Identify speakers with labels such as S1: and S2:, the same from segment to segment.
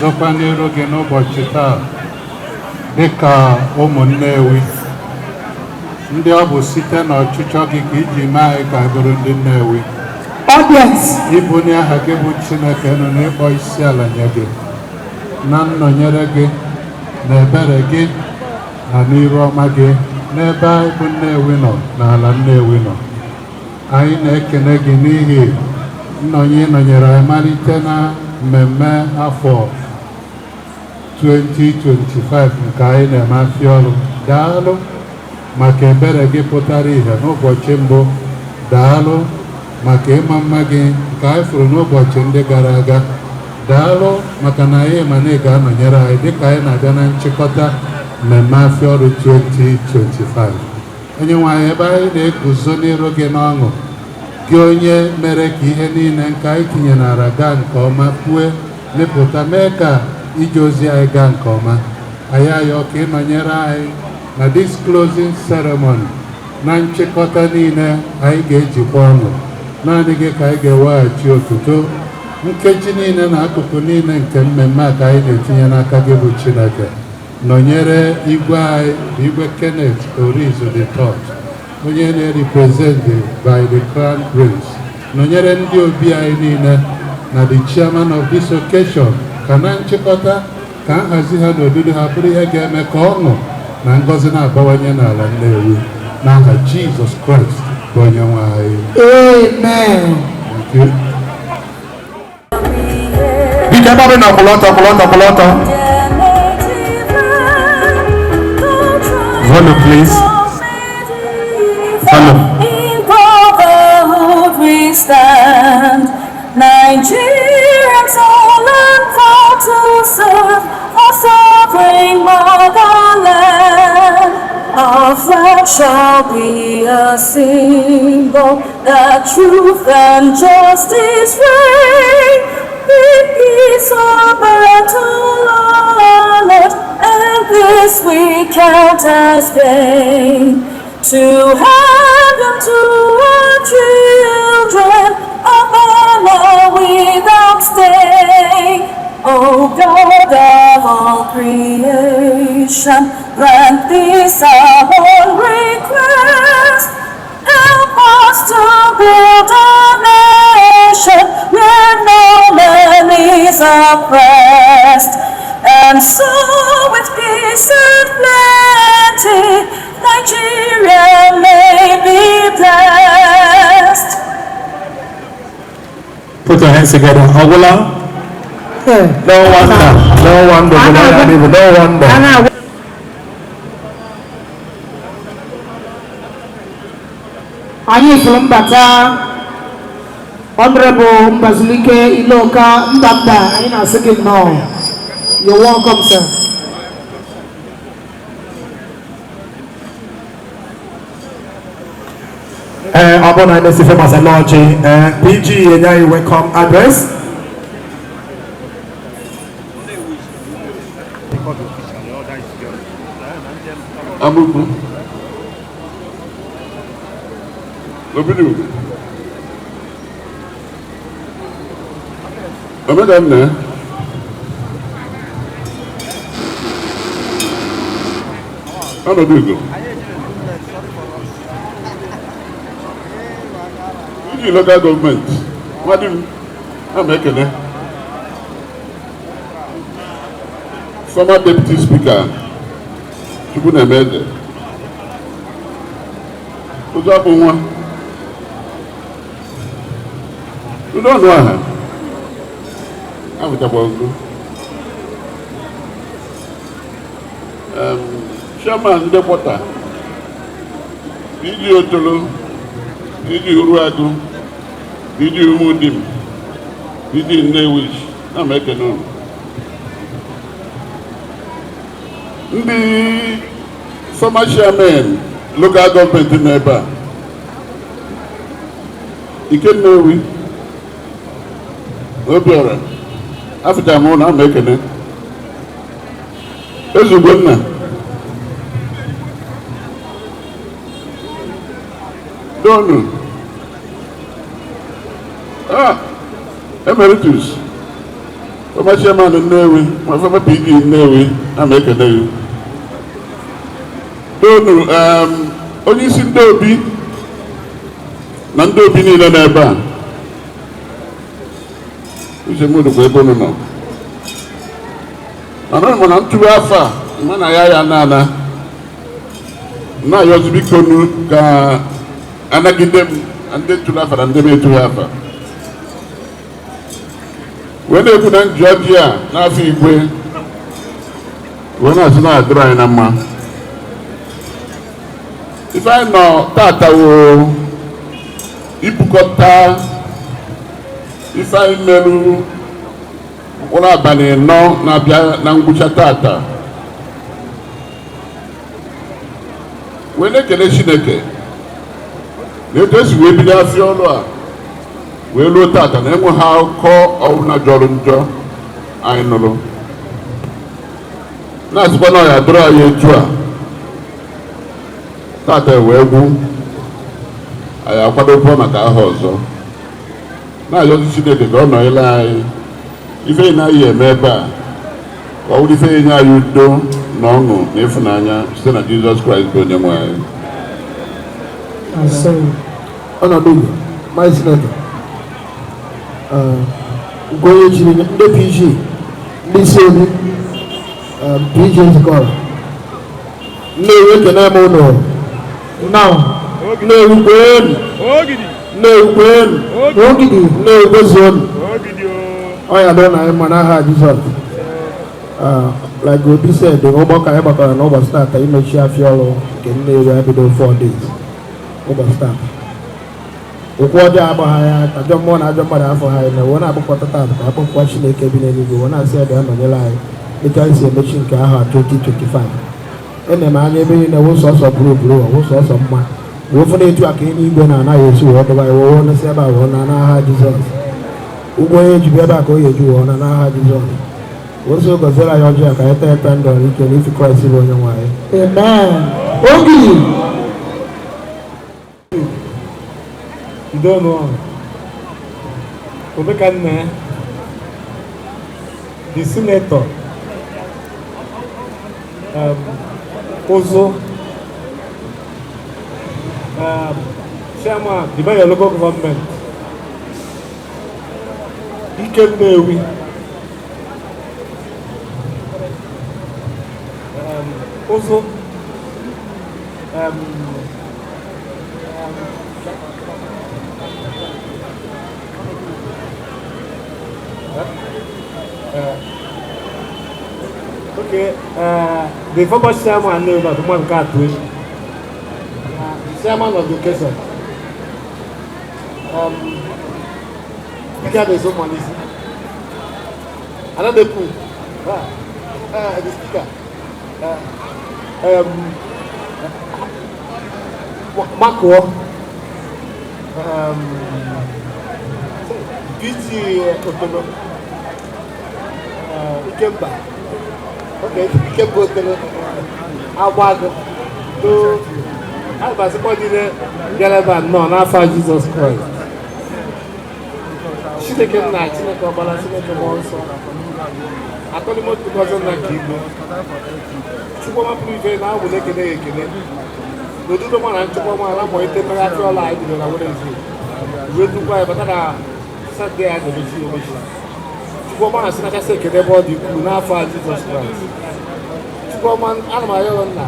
S1: Zọkwa n'iru gị n'ụbọchị taa dịka ụmụ Nnewi ndị ọ bụ site n'ọchịchọ gị ka iji mee anyị ka bụrụ ndị Nnewi. Ibunye aha gị bụ Chineke nọ n'ịkpọ isi ala nye gị na nnọnyere gị na ebere gị na n'iru ọma gị n'ebe anyị bụ Nnewi nọ n'ala Nnewi nọ. Anyị na-ekene gị n'ihi nọnyere anyị malite na mmemme afọ 2025 nke anyị na-eme Afia Olu. Daalụ maka ebere gị pụtara ihe n'ụbọchị mbụ. Daalụ maka ịma mma gị nke anyị fụrụ n'ụbọchị ndị gara aga. Daalụ maka na anyị ma na ị ga-anọnyere anyị dịka anyị na-abịa na nchịkọta mmemme Afia Olu 2025. Onye nwe anyị, ebe anyị na-eguzo n'iru gị n'ọṅụ, gị onye mere ka ihe niile nke anyị tinyenara gaa nke ọma, pụọ mepụta, mee ka ije ozi anyị gaa nke ọma. Anyị ayọ ka ịnọnyere anyị na this closing ceremony, na nchịkọta niile anyị ga-ejikwa ọṅụ. Naanị gị ka anyị ga-eweghachi otuto. Nkeji niile na akụkụ niile nke mmemme a ka anyị na-etinye n'aka gị bụ Chineke. Nọnyere igwe anyị bụ Igwe Kenneth Orizu the Third, onye na-represent by the Crown Prince. Nọnyere ndị obi anyị niile na the chairman of this occasion, ka na nchịkọta ka nhazi ha na obido ha bụrụ ihe ga-eme ka ọṅụ na ngọzi na-abawanye n'ala Nnewi, n'aha Jesus Christ bụ onye nwe anyị.
S2: Amen. Bika babe na ọkọlọtọ. Volume please. Volume.
S3: In brotherhood we stand, Nigerians all and proud to serve our sovereign motherland. Our flag shall be a symbol that truth and justice reign. In peace our battle honored, and this we count as gain. To hand them to our children, a honor without stain. O God of all creation, grant this our own request. Help us to build a nation where no man is oppressed, and so with peace and plenty Nigeria may be blessed.
S2: Put your hands together. Ogola. No wonder.
S4: Anyị fụrụ mbata Honorable Mbazulike Iloka Mbamba. Anyị na-asị gị nnọọ. You're welcome, sir.
S2: Abona Nesi Famous Launching PG Yenyai welcome address.
S1: Abubu. Obidu. Omedanne. Igo. The local government, what do I'm Ekpere, former deputy speaker, Chukwu na-emede. Ozo abụ nwa. Udo ọnụ aha. Ahụtakwa ogo. Chairman ndị kwọta. Iji Otolo, Iji Uruagụ, Iji Umudim, Iji Nnewi, na Ekpere ụnụ. Ndị former chairman local government n'ebe a, Ike Nnewi, Obiora, afụta m ụnụ ama Ekpere, Ezugbo nna, Donu, Emeritus,
S5: former chairman of Nnewi, my former PG in Nnewi, I'm making you. Only seen Dobby, Nandobi in the neighbor. Which is a good weapon. I don't want to Afa, Manaya Nana. Now you have to be called and I give them and then to laugh and they may to Afa. When they put on Georgia, now Igbo, when I was not drawing a man. If I know Tata wo Ipukota, if I know Ola Bane no na Ngucha Tata. When they get a shineke, they just will be there for all. We look at and then how call or not Jorunjo. I know. That's one I draw you to. Tata webu. I have got a phone at our house. Now you see the governor lie. If you know your member, what would you say now you do? No, if Nanya, still at Jesus Christ, go your way.
S4: I say, Honorable, my senator. Going to the PG, this is PG to Kola. No, we can have no. Now, no, when, no, when, no, person. Oh, I don't know, Manaha, Jesus. Like what you said, the Obaka and Overstart, I make sure Afia Olu Nnewi every day 4 days. Overstart. Ukwaja abahaya ajomona ajomara afọ ha na wona abụkọtata akụkọ Chineke bi n'eluigwe wona asị ede anọnyela anyị dịka isi emechi nke ahụ 2025 ene m anya ebe na wo sọsọ buru wo sọsọ mma wo fọ na-etu aka n'igwe na anaghị esi wo dọba wo na si ebe wo na n'aha Jizọs ugbo onye ji ebe aka o yeju wo na n'aha Jizọs wo so gozela ya ọjọọ ka ete ete ndụ ike n'ifi Kraịst bụ onye nwe anyị. Amen. Ogi you don't know. The senator, also, chairman, the local government, Igo Nnewi, also, okay, the former chairman knows that the man can't win. Chairman of education. Speaker is so money. Another pool. The speaker. Marco. BT Otono. Ikemba. Okay, Ikemba Otono. Awago. To Adamazi relevant no, not for Jesus Christ. She taken night, she make a balance, she make a monster. I told him what because of that Igbo. Chukwu prive na awu lekene ekene. No do the man and Chukwu man la mo ite mera fi ola Igbo na wole nzi. We do kwa but na Saturday I go see omeshi. Chukwu man asina ka se ekene body ku na for Jesus Christ. Chukwu man ana ma yo na.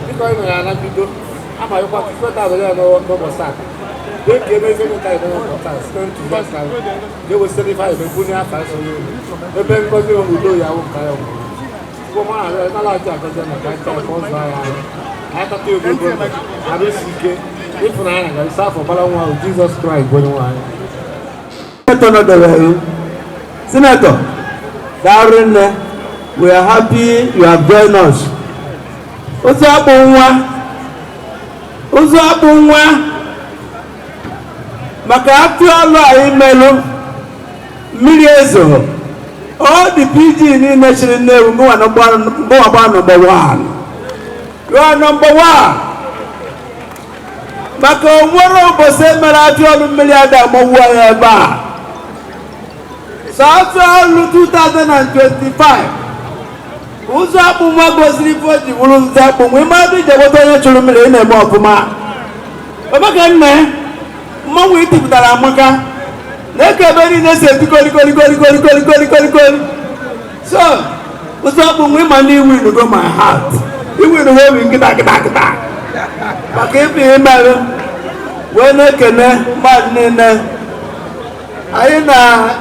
S4: Because no ya na bido. Ama yo kwa kweta do ya no bosak. They came in the time of stand to that time. They will 75 and put their fast on you. The bank was going to do your kind. Come on, I'm not like that because I'm a guy for I thought you would go. I will see if I am for Palawan Jesus Christ going on. Senator, Darren, we are happy you have joined us. What's up, What's up, maka Afia Olu anyị melu mmiri ezo all the PG in nation Nnewi go number 1 you are number 1 maka onwere obosi mere Afia Olu mmiri ada mọwụ ebe a
S6: So Afia Olu 2025. Ụzọ akpụma gosiri ife o ji bụrụ ụzọ akpụma ime adị ije gbota onye chụrụ mmiri na-eme ọfụma. Omeka nne mmanwụ itipụtara amaka na-eke ebe niile si eti kolikoli. So ụzọ akpụma ịma na iwu inugo my heart. Iwu inugo ewi nkịta maka ife imerụ wee na-ekene mmadụ niile. Anyị na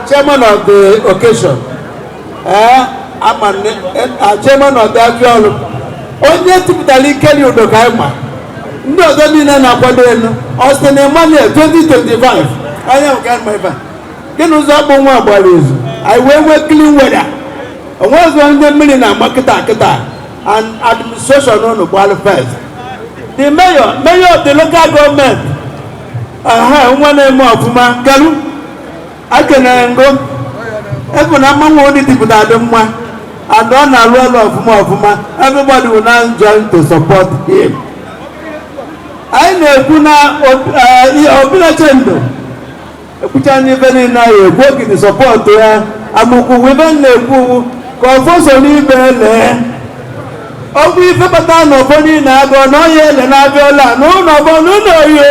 S6: chairman of the occasion chairman of the Afia Olu onye tipụtara ikeli udo ka anyị ma ndị ọzọ niile na-akwado elu Austin Emmanuel 2025 anya nke anyị ma ife gịnị ụzọ akpụ nwa gbara izu anyị wee nwee clean weather onwe ọzọ ndị mmiri na-ama kịta and administration ụnụ gbara first the mayor of the local government nwa na-eme ọfụma galu akenere ngo ebe na mmanwụ onye dipụta dị mma and ọ na-alụ ọlụ ọfụma everybody will now join to support him. Anyị na-ekwu na obilache ndụ ekwucha n'ibe niile anyị ekwu ogidi sọpọtụ ya amụkwu wibe na-ekwu ka ọfọ so n'ibe lee ọgwụ ife bata na ọfọ niile agụ na ọya ele na-abịa ụlọ a n'ụlọ ọbọ n'ụlọ oyo